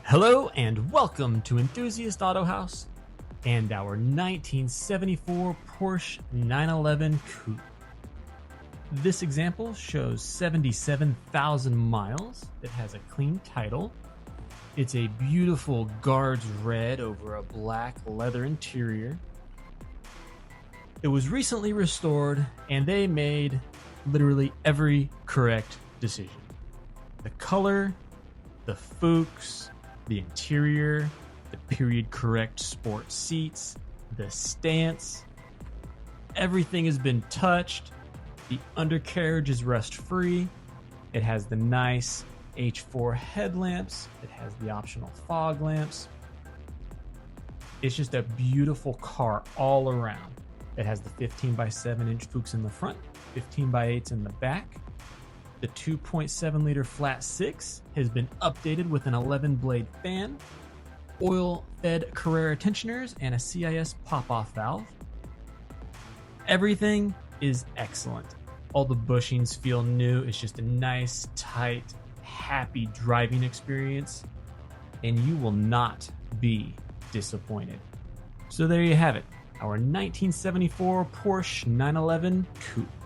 Hello and welcome to Enthusiast Auto House and our 1974 Porsche 911 Coupe. This example shows 77,000 miles. It has a clean title. It's a beautiful guards red over a black leather interior. It was recently restored and they made literally every correct decision. The color, the Fuchs, the interior, the period correct sport seats, the stance, everything has been touched. The undercarriage is rust free. It has the nice H4 headlamps. It has the optional fog lamps. It's just a beautiful car all around. It has the 15x7-inch Fuchs in the front, 15x8s in the back. The 2.7 liter flat six has been updated with an 11 blade fan, oil fed Carrera tensioners, and a CIS pop-off valve. Everything is excellent. All the bushings feel new. It's just a nice, tight, happy driving experience, and you will not be disappointed. So there you have it, our 1974 Porsche 911 Coupe.